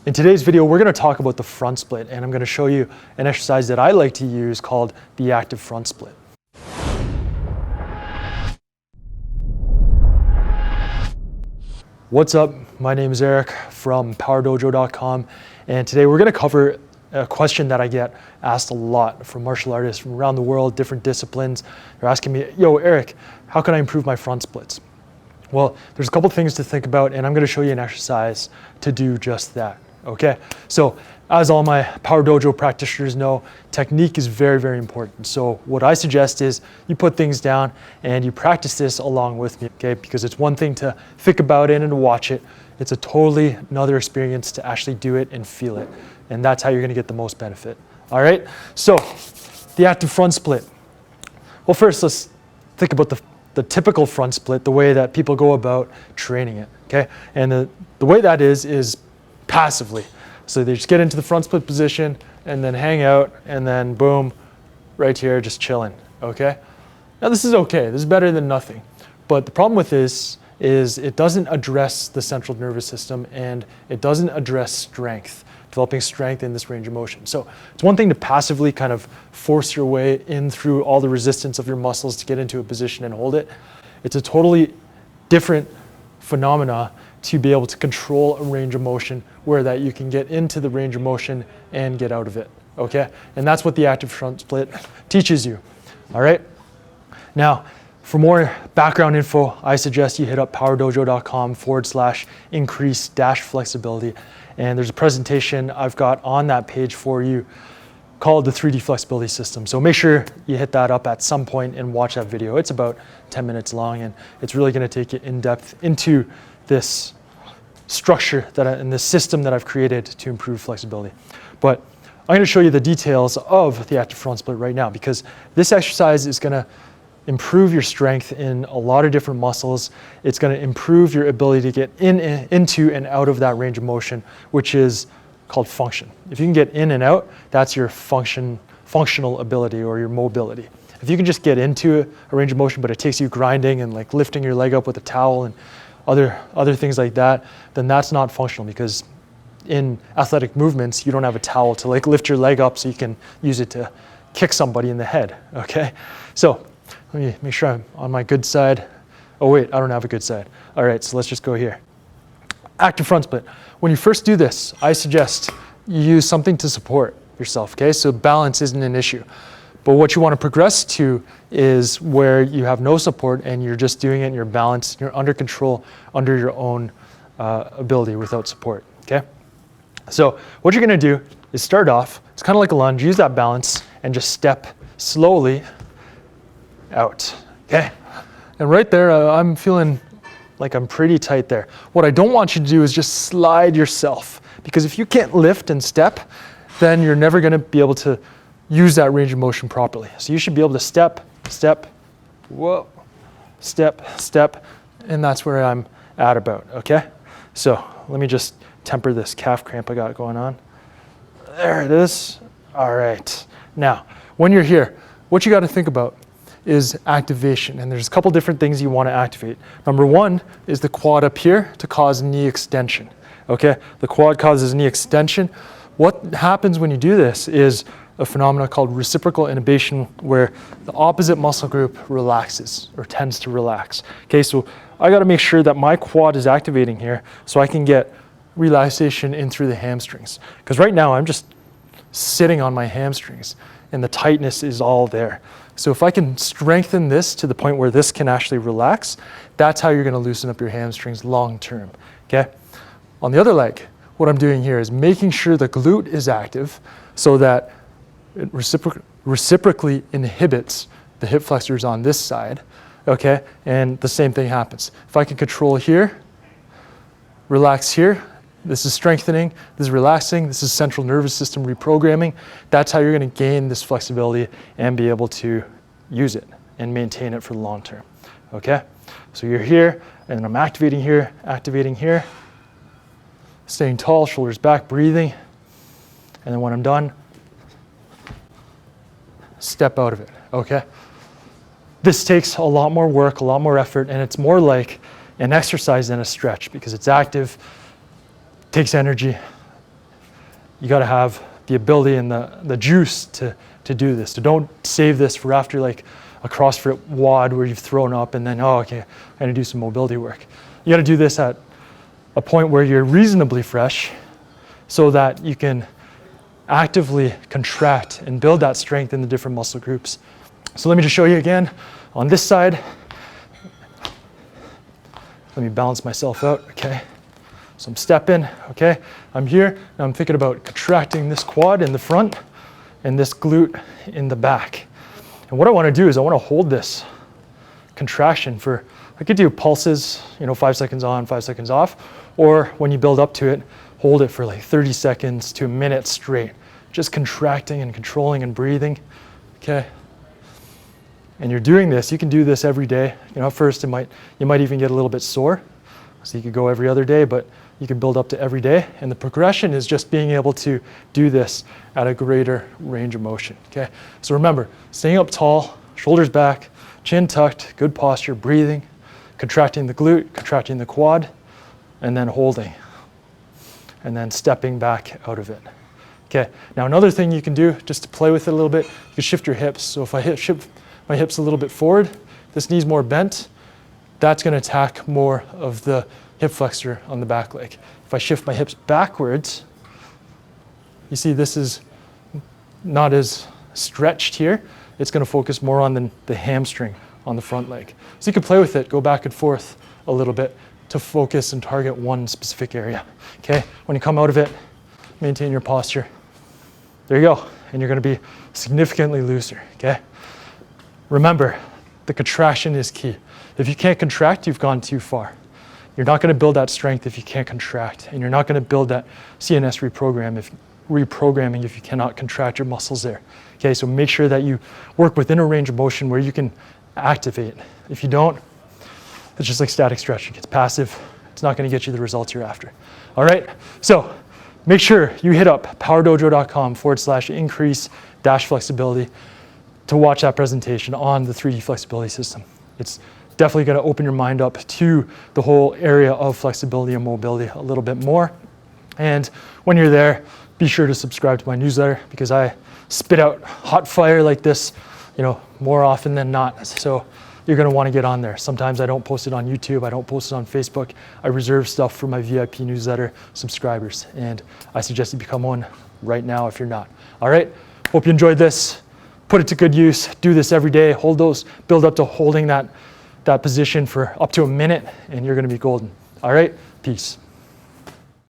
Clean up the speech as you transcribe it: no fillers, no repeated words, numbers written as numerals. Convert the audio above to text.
In today's video, we're going to talk about the front split, and I'm going to show you an exercise that I like to use called the active front split. What's up? My name is Eric from PowerDojo.com, and today we're going to cover a question that I get asked a lot from martial artists from around the world, different disciplines. They're asking me, yo, Eric, how can I improve my front splits? Well, there's a couple things to think about, and I'm going to show you an exercise to do just that. Okay, so as all my Power Dojo practitioners know, technique is very, very important. So what I suggest is you put things down and you practice this along with me, okay? Because it's one thing to think about it and to watch it. It's a totally another experience to actually do it and feel it. And that's how you're gonna get the most benefit. All right, so the active front split. Well, first let's think about the typical front split, the way that people go about training it, okay? And the way that is passively. So they just get into the front split position and then hang out and then boom, right here, just chilling, okay? Now this is okay, this is better than nothing. But the problem with this is it doesn't address the central nervous system and it doesn't address strength, developing strength in this range of motion. So it's one thing to passively kind of force your way in through all the resistance of your muscles to get into a position and hold it. It's a totally different phenomena to be able to control a range of motion where that you can get into the range of motion and get out of it, okay? And that's what the active front split teaches you, all right? Now, for more background info, I suggest you hit up powerdojo.com/increase-flexibility. And there's a presentation I've got on that page for you called the 3D flexibility system. So make sure you hit that up at some point and watch that video. It's about 10 minutes long and it's really gonna take you in depth into this structure and this system that I've created to improve flexibility. But I'm going to show you the details of the active front split right now because this exercise is going to improve your strength in a lot of different muscles. It's going to improve your ability to get into and out of that range of motion, which is called function. If you can get in and out, that's your functional ability or your mobility. If you can just get into a range of motion, but it takes you grinding and like lifting your leg up with a towel and other things like that, then that's not functional because in athletic movements, you don't have a towel to like lift your leg up so you can use it to kick somebody in the head, okay? So let me make sure I'm on my good side. Oh wait, I don't have a good side. All right, so let's just go here. Active front split. When you first do this, I suggest you use something to support yourself, okay? So balance isn't an issue. But what you want to progress to is where you have no support and you're just doing it and you're balanced, you're under control, under your own ability without support, okay? So what you're going to do is start off, it's kind of like a lunge, use that balance and just step slowly out, okay? And right there, I'm feeling like I'm pretty tight there. What I don't want you to do is just slide yourself because if you can't lift and step, then you're never going to be able to use that range of motion properly. So you should be able to step, whoa, step, and that's where I'm at about, okay? So let me just temper this calf cramp I got going on. There it is. All right. Now, when you're here, what you got to think about is activation, and there's a couple different things you want to activate. Number one is the quad up here to cause knee extension, okay? The quad causes knee extension. What happens when you do this is a phenomenon called reciprocal inhibition where the opposite muscle group relaxes or tends to relax. Okay, so I got to make sure that my quad is activating here so I can get relaxation in through the hamstrings. Because right now I'm just sitting on my hamstrings and the tightness is all there. So if I can strengthen this to the point where this can actually relax, that's how you're going to loosen up your hamstrings long term. Okay, on the other leg, what I'm doing here is making sure the glute is active so that it reciprocally inhibits the hip flexors on this side, okay? And the same thing happens. If I can control here, relax here, this is strengthening, this is relaxing, this is central nervous system reprogramming. That's how you're gonna gain this flexibility and be able to use it and maintain it for the long term, okay? So you're here, and I'm activating here, staying tall, shoulders back, breathing, and then when I'm done, step out of it, okay? This takes a lot more work, a lot more effort, and it's more like an exercise than a stretch because it's active, takes energy, you got to have the ability and the juice to do this. So don't save this for after like a CrossFit WOD where you've thrown up and then, oh, okay, I'm gonna do some mobility work. You got to do this at a point where you're reasonably fresh so that you can actively contract and build that strength in the different muscle groups. So let me just show you again on this side. Let me balance myself out, okay? So I'm stepping, okay? I'm here, now I'm thinking about contracting this quad in the front and this glute in the back. And what I wanna do is I wanna hold this contraction for, I could do pulses, 5 seconds on, 5 seconds off, or when you build up to it, hold it for like 30 seconds to a minute straight, just contracting and controlling and breathing, okay? And you're doing this, you can do this every day. At first you might even get a little bit sore, so you could go every other day, but you can build up to every day. And the progression is just being able to do this at a greater range of motion, okay? So remember, staying up tall, shoulders back, chin tucked, good posture, breathing, contracting the glute, contracting the quad, and then holding, and then stepping back out of it. Okay, now another thing you can do, just to play with it a little bit, you can shift your hips. So if I shift my hips a little bit forward, this knee's more bent, that's gonna attack more of the hip flexor on the back leg. If I shift my hips backwards, you see this is not as stretched here. It's gonna focus more on the hamstring on the front leg. So you can play with it, go back and forth a little bit to focus and target one specific area, okay? When you come out of it, maintain your posture. There you go, and you're gonna be significantly looser, okay? Remember, the contraction is key. If you can't contract, you've gone too far. You're not gonna build that strength if you can't contract, and you're not gonna build that CNS reprogramming if you cannot contract your muscles there. Okay, so make sure that you work within a range of motion where you can activate. If you don't, it's just like static stretching. It's passive. It's not gonna get you the results you're after. All right, so make sure you hit up powerdojo.com/increase-flexibility to watch that presentation on the 3D flexibility system. It's definitely gonna open your mind up to the whole area of flexibility and mobility a little bit more. And when you're there, be sure to subscribe to my newsletter because I spit out hot fire like this, more often than not. So you're gonna wanna get on there. Sometimes I don't post it on YouTube, I don't post it on Facebook. I reserve stuff for my VIP newsletter subscribers, and I suggest you become one right now if you're not. All right, hope you enjoyed this. Put it to good use, do this every day, build up to holding that position for up to a minute, and you're gonna be golden. All right, peace.